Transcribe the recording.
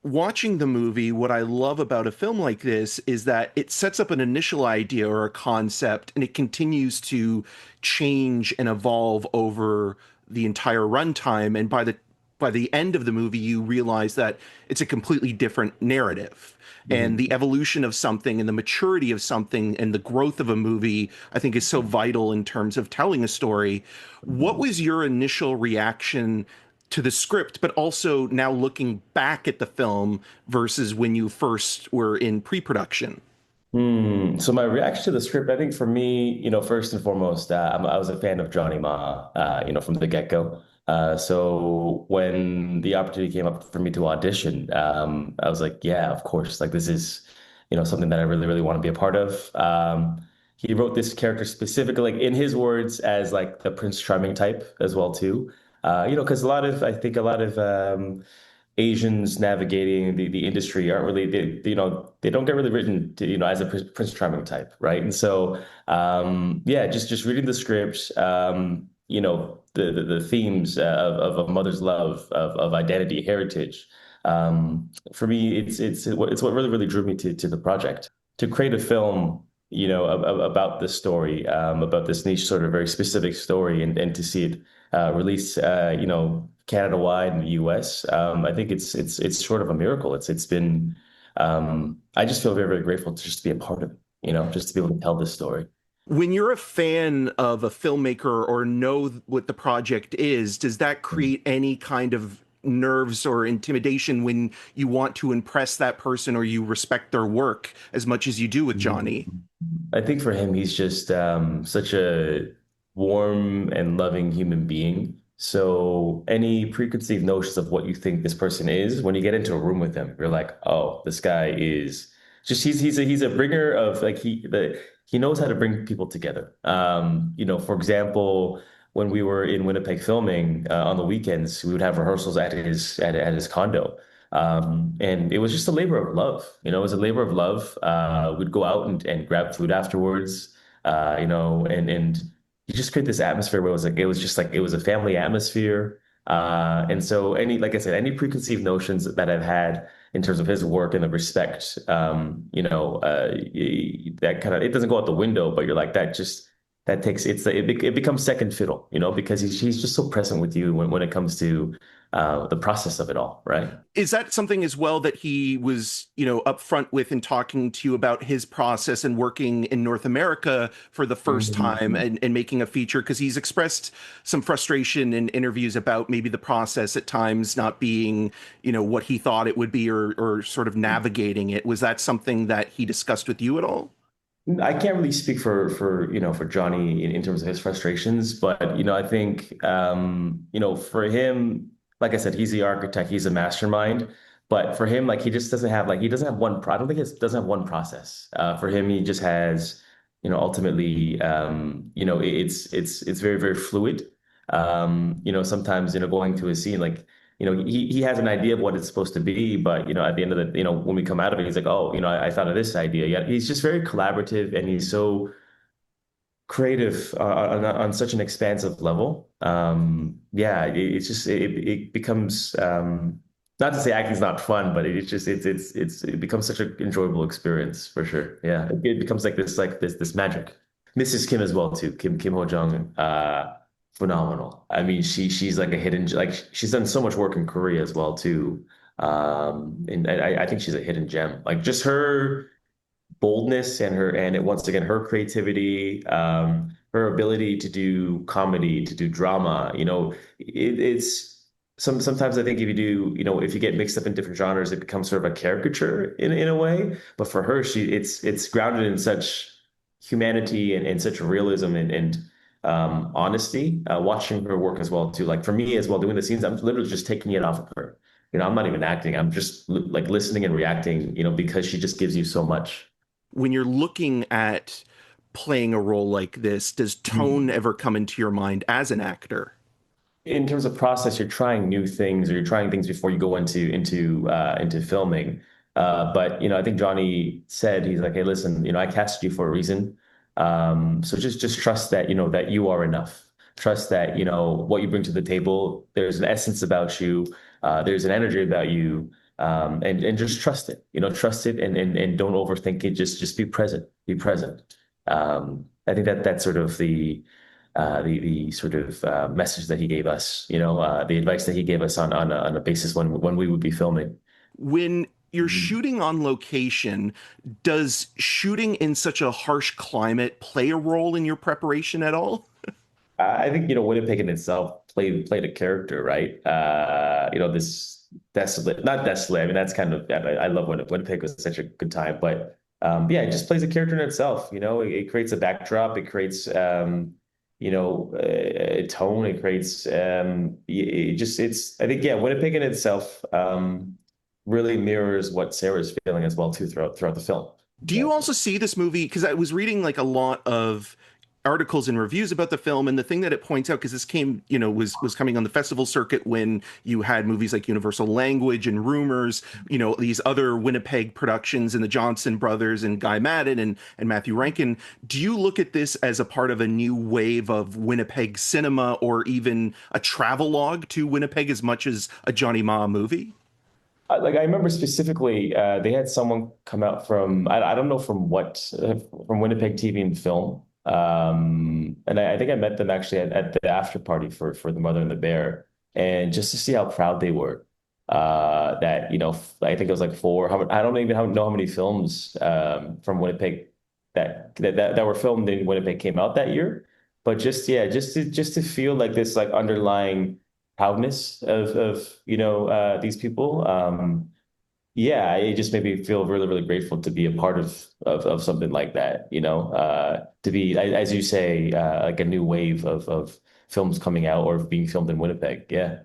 Watching the movie, what I love about a film like this is that it sets up an initial idea or a concept and it continues to change and evolve over the entire runtime. And by the end of the movie, you realize that it's a completely different narrative. And the Mhm. evolution of something and the maturity of something and the growth of a movie, I think, is so vital in terms of telling a story. What was your initial reaction to the script, but also now looking back at the film versus when you first were in pre-production? So my reaction to the script, I think for me, first and foremost, I was a fan of Johnny Ma, from the get-go. So when the opportunity came up for me to audition, I was like, yeah, of course, like this is, something that I really, really want to be a part of. He wrote this character specifically, like in his words, as like the Prince Charming type as well too. Because I think a lot of Asians navigating the industry aren't really they don't get really written to, as a Prince Charming type, right? And so yeah, just reading the script, the themes of a mother's love of identity, heritage. For me, it's what really really drew me to the project to create a film. About this story, about this niche, sort of very specific story, and to see it released, Canada wide in the US. I think it's sort of a miracle. It's been. I just feel very very grateful to just be a part of it. Just to be able to tell this story. When you're a fan of a filmmaker or know what the project is, does that create any kind of nerves or intimidation when you want to impress that person or you respect their work as much as you do with Johnny? I think for him, he's just such a warm and loving human being. So any preconceived notions of what you think this person is, when you get into a room with him, you're like, oh, this guy is just he's a bringer of like he knows how to bring people together. For example, when we were in Winnipeg filming on the weekends, we would have rehearsals at his condo. And it was just a labor of love. It was a labor of love. We'd go out and grab food afterwards, and you just create this atmosphere where it was a family atmosphere. And so like I said, any preconceived notions that I've had in terms of his work and the respect, that kind of, it doesn't go out the window, but you're like, that takes, it becomes second fiddle, because he's just so present with you when it comes to the process of it all, right? Is that something as well that he was, upfront with in talking to you about his process and working in North America for the first time Mhm. and making a feature? Because he's expressed some frustration in interviews about maybe the process at times not being, what he thought it would be or sort of navigating it. Was that something that he discussed with you at all? I can't really speak for Johnny in terms of his frustrations, but I think for him, like I said, he's the architect, he's a mastermind. But for him, like he doesn't have I don't think he doesn't have one process. For him, he just has, ultimately, it's very, very fluid. Sometimes, going to a scene like he has an idea of what it's supposed to be, but at the end of the, when we come out of it, he's like, oh, I thought of this idea. Yeah, he's just very collaborative and he's so creative on such an expansive level. Yeah, it becomes not to say acting's not fun, but it's just it becomes such an enjoyable experience for sure. Yeah, it becomes like this magic. Mrs. Kim as well too. Kim Ho Jung, phenomenal. I mean, she's like a hidden, like she's done so much work in Korea as well too. And I think she's a hidden gem. Like just her boldness once again her creativity, her ability to do comedy, to do drama. It's sometimes I think if you do, if you get mixed up in different genres, it becomes sort of a caricature in a way. But for her, it's grounded in such humanity and such realism and honesty. Watching her work as well too. Like for me as well, doing the scenes, I'm literally just taking it off of her. I'm not even acting. I'm just like listening and reacting, because she just gives you so much. When you're looking at playing a role like this, does tone Mhm. ever come into your mind as an actor? In terms of process, you're trying new things or you're trying things before you go into filming. But I think Johnny said he's like, hey, listen, I cast you for a reason. So just trust that that you are enough. Trust that what you bring to the table. There's an essence about you. There's an energy about you. and just trust it, trust it, and don't overthink it. Just be present, be present. I think that that's sort of the sort of message that he gave us, the advice that he gave us on a basis when we would be filming. When you're Mhm. shooting on location, does shooting in such a harsh climate play a role in your preparation at all? I think Winnipeg in itself played a character, right? This desolate, not desolate. I mean, that's kind of I love Winnipeg. Winnipeg was such a good time, but yeah, it just plays a character in itself. It creates a backdrop. It creates a tone. It creates it just it's. I think yeah, Winnipeg in itself really mirrors what Sarah's feeling as well too throughout the film. Do you also see this movie? Because I was reading like a lot of articles and reviews about the film, and the thing that it points out, because this came, was coming on the festival circuit when you had movies like Universal Language and Rumors, these other Winnipeg productions and the Johnson brothers and Guy Maddin and Matthew Rankin. Do you look at this as a part of a new wave of Winnipeg cinema, or even a travelogue to Winnipeg as much as a Johnny Ma movie? Like I remember specifically, they had someone come out from I don't know from what from Winnipeg TV and Film, and I think I met them actually at the after party for the Mother and the Bear, and just to see how proud they were. That I think it was like four. I don't even know how many films from Winnipeg that were filmed in Winnipeg came out that year, but just yeah, just to feel like this like underlying proudness of these people. Yeah, it just made me feel really really grateful to be a part of something like that. To be as you say like a new wave of films coming out or being filmed in Winnipeg. Yeah.